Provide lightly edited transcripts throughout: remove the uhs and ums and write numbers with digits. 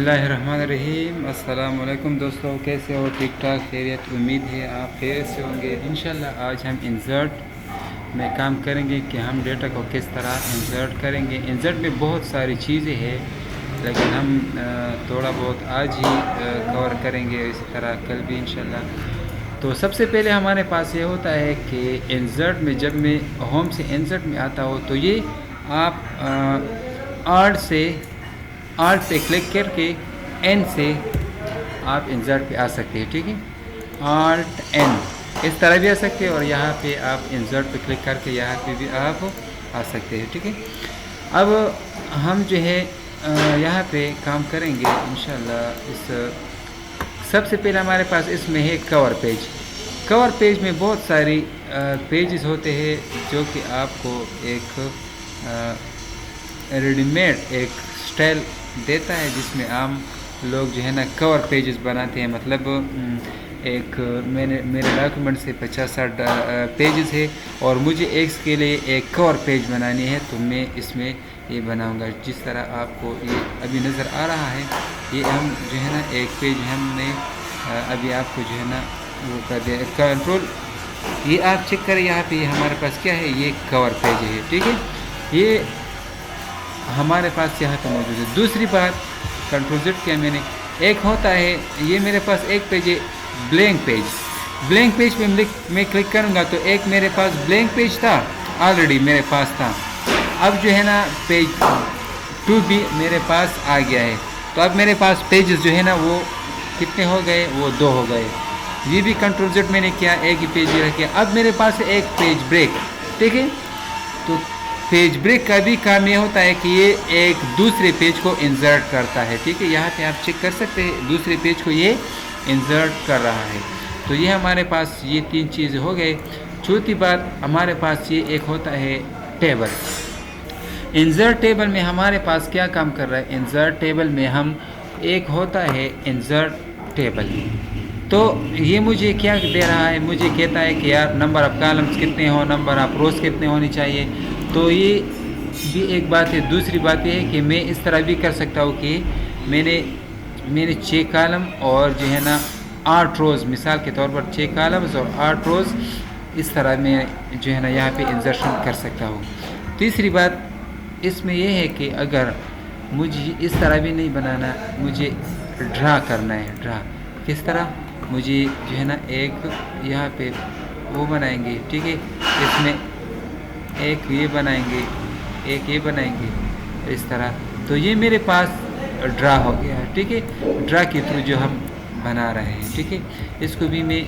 बिस्मिल्लाहिर्रहमानिर्रहीम। अस्सलाम वालेकुम दोस्तों, कैसे हो? ठीक ठाक, खैरियत। उम्मीद है आप खैर से होंगे। इंशाल्लाह आज हम इंसर्ट में काम करेंगे कि हम डेटा को किस तरह इंसर्ट करेंगे। इंसर्ट में बहुत सारी चीज़ें हैं, लेकिन हम थोड़ा बहुत आज ही कवर करेंगे, इसी तरह कल भी इंशाल्लाह। तो सबसे पहले हमारे पास ये होता है कि इंसर्ट में जब मैं होम से इंसर्ट में आता हूँ तो ये आप आर्ट पे क्लिक करके एन से आप इंसर्ट पे आ सकते हैं। ठीक है, आर्ट एन इस तरह भी आ सकते हैं, और यहाँ पे आप इंसर्ट पे क्लिक करके यहाँ पे भी आप आ सकते हैं। ठीक है, अब हम जो है यहाँ पे काम करेंगे इंशाल्लाह। इस सबसे पहले हमारे पास इसमें है कवर पेज। कवर पेज में बहुत सारी पेजेस होते हैं जो कि आपको एक रेडीमेड एक स्टाइल देता है, जिसमें आम लोग जो है ना कवर पेजेस बनाते हैं। मतलब एक मेरे डॉक्यूमेंट से 50-60 पेजेस है और मुझे एक के लिए एक कवर पेज बनानी है, तो मैं इसमें ये बनाऊंगा। जिस तरह आपको ये अभी नज़र आ रहा है, ये हम जो है ना एक पेज हमने अभी आपको जो है ना वो कर दिया कंट्रोल। ये आप चेक करें, यहाँ पे हमारे पास क्या है, ये कवर पेज है। ठीक है, ये हमारे पास यहाँ पे मौजूद है। दूसरी बात, कंट्रोल जेड किया मैंने, एक होता है ये मेरे पास एक पेज है ब्लैंक पेज। ब्लैंक पेज पे मैं क्लिक करूँगा तो एक मेरे पास ब्लैंक पेज था, ऑलरेडी मेरे पास था। अब जो है ना पेज 2 भी मेरे पास आ गया है, तो अब मेरे पास पेजेस जो है ना वो कितने हो गए, वो 2 हो गए। ये भी कंट्रोल जेड मैंने किया, एक ही पेज रखे। अब मेरे पास है एक पेज ब्रेक। ठीक है, तो पेज ब्रेक का भी काम ये होता है कि ये एक दूसरे पेज को इंसर्ट करता है। ठीक है, यहाँ पे आप चेक कर सकते हैं, दूसरे पेज को ये इंसर्ट कर रहा है। तो ये हमारे पास ये 3 चीज़ें हो गए। चौथी बात, हमारे पास ये एक होता है टेबल। इंसर्ट टेबल में हमारे पास क्या काम कर रहा है, इंसर्ट टेबल में हम एक होता है इंसर्ट टेबल। तो ये मुझे क्या दे रहा है, मुझे कहता है कि यार नंबर ऑफ कॉलम्स कितने हो, नंबर ऑफ रोज कितने होने चाहिए। तो ये भी एक बात है। दूसरी बात ये है कि मैं इस तरह भी कर सकता हूँ कि मैंने 6 कॉलम और जो है ना 8 रोज़, मिसाल के तौर पर 6 कॉलम्स और 8 रोज़, इस तरह मैं जो है ना यहाँ पे इंसर्शन कर सकता हूँ। तीसरी बात इसमें यह है कि अगर मुझे इस तरह भी नहीं बनाना, मुझे ड्रा करना है। ड्रा किस तरह, मुझे जो है ना एक यहाँ पे वो बनाएंगे। ठीक है, इसमें एक ये बनाएंगे, एक ये बनाएंगे इस तरह। तो ये मेरे पास ड्रा हो गया है। ठीक है, ड्रा के थ्रू जो हम बना रहे हैं। ठीक है, इसको भी मैं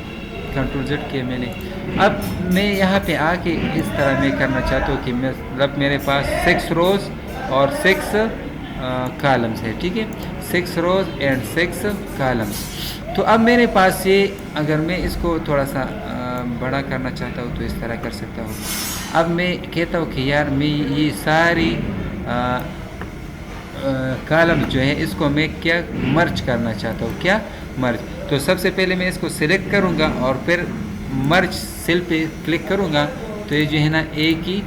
कंट्रोल जेड किया मैंने। अब मैं यहाँ पे आके इस तरह मैं करना चाहता हूँ कि मतलब मेरे पास 6 रोज़ और 6 कॉलम्स है। ठीक है, 6 रोज़ एंड 6 कॉलम्स। तो अब मेरे पास ये, अगर मैं इसको थोड़ा सा बड़ा करना चाहता हूँ तो इस तरह कर सकता हूँ। अब मैं कहता हूँ कि यार मैं ये सारी कॉलम जो है इसको मैं क्या मर्ज करना चाहता हूँ। क्या मर्ज, तो सबसे पहले मैं इसको सिलेक्ट करूँगा और फिर मर्ज सेल पे क्लिक करूँगा, तो ये जो है ना एक ही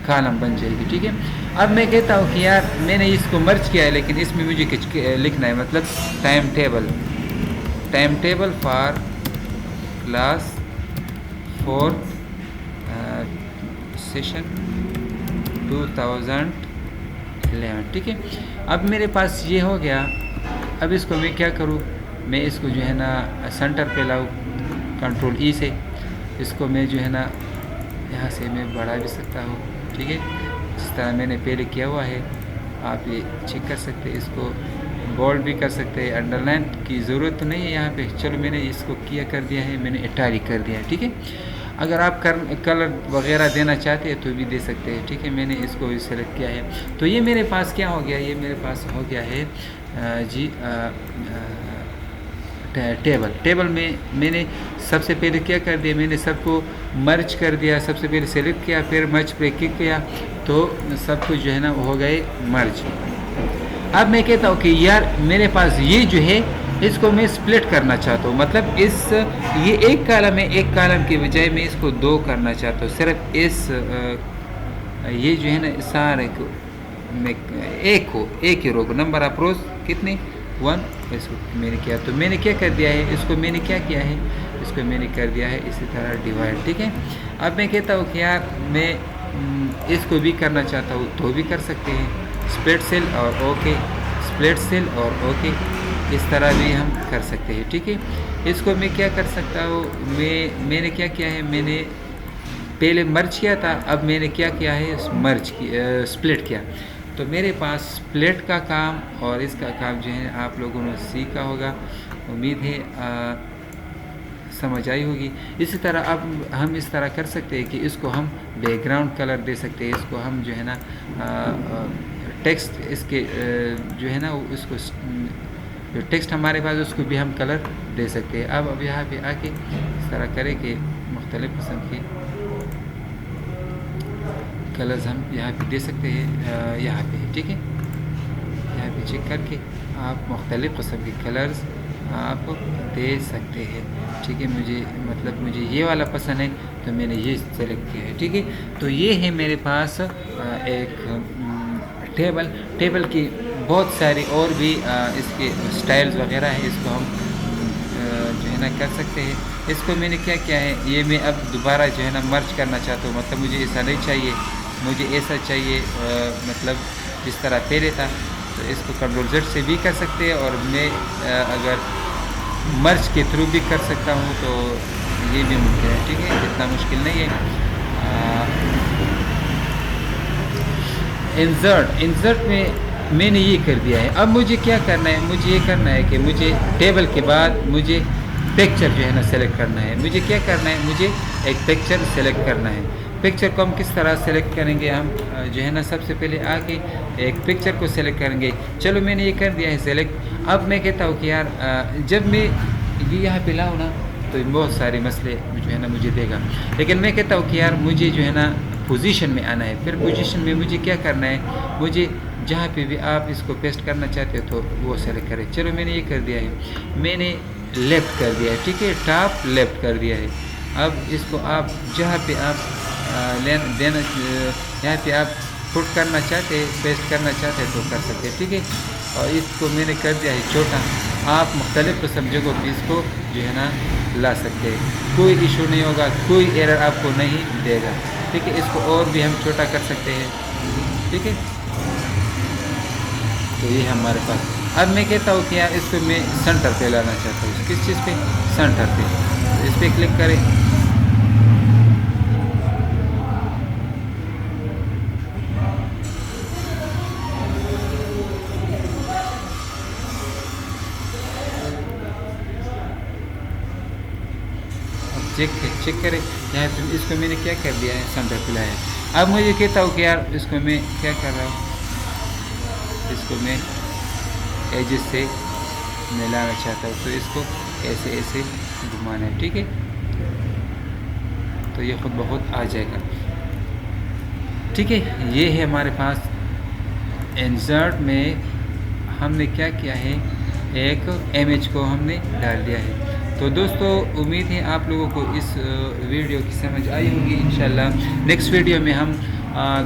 कॉलम बन जाएगी। ठीक है, अब मैं कहता हूँ कि यार मैंने इसको मर्ज किया है, लेकिन इसमें मुझे कुछ लिखना है। मतलब time table for class 4 session 2011। ठीक है, अब मेरे पास ये हो गया। अब इसको मैं क्या करूँ, मैं इसको जो है ना सेंटर पे लाऊँ कंट्रोल ई से। इसको मैं जो है ना यहाँ से मैं बढ़ा भी सकता हूँ। ठीक है, जिस तरह मैंने पहले किया हुआ है, आप ये चेक कर सकते हैं। इसको बोल्ड भी कर सकते हैं, अंडरलाइन की ज़रूरत तो नहीं है यहाँ पे। चलो मैंने इसको किया कर दिया है, मैंने इटैलिक कर दिया है। ठीक है, अगर आप कलर वगैरह देना चाहते हैं तो भी दे सकते हैं। ठीक है, मैंने इसको सेलेक्ट किया है। तो ये मेरे पास क्या हो गया, ये मेरे पास हो गया है टेबल में मैंने सबसे पहले क्या कर दिया, मैंने सबको मर्ज कर दिया। सबसे पहले सेलेक्ट किया, फिर मर्ज पे क्लिक किया, तो सब कुछ जो है ना हो गए मर्ज। अब मैं कहता हूँ कि यार मेरे पास ये जो है इसको मैं स्प्लिट करना चाहता हूँ। मतलब ये एक कॉलम है, एक कॉलम के बजाय मैं इसको 2 करना चाहता हूँ। सिर्फ इस ये जो है ना सारे को में एक ही रो को नंबर ऑफ रोज कितने 1, इसको मैंने किया, तो मैंने क्या कर दिया है, इसको मैंने क्या किया है, इसको मैंने कर दिया है इसी तरह डिवाइड। ठीक है, अब मैं कहता हूँ कि यार मैं इसको भी करना चाहता हूँ तो भी कर सकते हैं, स्प्लिट सेल और ओके, स्प्लिट सेल और ओके, इस तरह भी हम कर सकते हैं। ठीक है, इसको मैं क्या कर सकता हूँ, मैंने क्या किया है, मैंने पहले मर्ज किया था, अब मैंने क्या किया है, मर्ज किया, स्प्लिट किया। तो मेरे पास स्प्लिट का काम और इसका काम जो है आप लोगों ने सीखा होगा, उम्मीद है समझ आई होगी। इसी तरह अब हम इस तरह कर सकते हैं कि इसको हम बैकग्राउंड कलर दे सकते हैं, इसको हम जो है ना टेक्स्ट इसके जो है ना उसको जो टेक्स्ट हमारे पास उसको भी हम कलर दे सकते हैं। अब यहाँ पे आके इस तरह करें कि मुख्तलिफ़ किस्म के कलर्स हम यहाँ पे दे सकते हैं, यहाँ पे। ठीक है, यहाँ पे चेक करके आप मुख्तलिफ़ किस्म के कलर्स आप दे सकते हैं। ठीक है, मुझे ये वाला पसंद है तो मैंने ये सेलेक्ट किया है। ठीक है, तो ये है मेरे पास एक टेबल की बहुत सारी और भी इसके स्टाइल्स वगैरह है, इसको हम जो है ना कर सकते हैं। इसको मैंने क्या किया है, ये मैं अब दोबारा जो है ना मर्ज करना चाहता हूँ, मतलब मुझे ऐसा नहीं चाहिए, मुझे ऐसा चाहिए मतलब जिस तरह पहले था। तो इसको Ctrl+Z से भी कर सकते हैं और मैं अगर मर्ज के थ्रू भी कर सकता हूँ तो ये भी मुमकिन है। ठीक है, इतना मुश्किल नहीं है। इंसर्ट में मैंने ये कर दिया है। अब मुझे क्या करना है, मुझे ये करना है कि मुझे टेबल के बाद मुझे पिक्चर जो है ना सेलेक्ट करना है। मुझे क्या करना है, मुझे एक पिक्चर सेलेक्ट करना है। पिक्चर को हम किस तरह सेलेक्ट करेंगे, हम जो है ना सबसे पहले आके एक पिक्चर को सेलेक्ट करेंगे। चलो मैंने ये कर दिया है सेलेक्ट। अब मैं कहता हूँ कि यार जब मैं ये यहाँ पे लाऊँ ना तो बहुत सारे मसले जो है ना मुझे देगा, लेकिन मैं कहता हूँ कि यार मुझे जो है ना पोजीशन में आना है। फिर पोजीशन में मुझे क्या करना है, मुझे जहाँ पे भी आप इसको पेस्ट करना चाहते हो तो वो सेलेक्ट करें। चलो मैंने ये कर दिया है, मैंने लेफ़्ट कर दिया है। ठीक है, टॉप लेफ़्ट कर दिया है। अब इसको आप जहाँ पे आप देना यहाँ पे आप पुट करना चाहते हैं, पेस्ट करना चाहते हैं तो कर सकते हैं। ठीक है, और इसको मैंने कर दिया है छोटा। आप मुख्तलिफ़ किस्म जगहों पर इसको जो है ना ला सकते हैं, कोई इशू नहीं होगा, कोई एरर आपको नहीं देगा। ठीक है, इसको और भी हम छोटा कर सकते हैं। ठीक है, तो ये हमारे पास। अब मैं कहता हूँ कि यार इसको मैं सेंटर पे लाना चाहता हूँ। किस चीज़ पे, सेंटर पे। तो इस पर क्लिक करें। चेक करें, यहाँ पे इसको मैंने क्या कर दिया है, सेंटर पे लाया है। अब मुझे कहता हूँ कि यार इसको मैं क्या कर रहा हूँ, इसको मैं एजेस से मिलाना चाहता हूँ, तो इसको ऐसे ऐसे घुमाना है। ठीक है, तो ये खुद बहुत आ जाएगा। ठीक है, ये है हमारे पास इंसर्ट में हमने क्या किया है, एक इमेज को हमने डाल दिया है। तो दोस्तों उम्मीद है आप लोगों को इस वीडियो की समझ आई होगी। इंशाल्लाह नेक्स्ट वीडियो में हम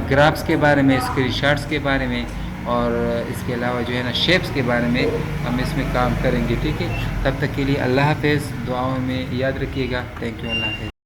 ग्राफ्स के बारे में, स्क्रीनशॉट्स के बारे में और इसके अलावा जो है ना शेप्स के बारे में हम इसमें काम करेंगे। ठीक है, तब तक के लिए अल्लाह हाफ़िज़, दुआओं में याद रखिएगा। थैंक यू, अल्लाह हाफ़िज़।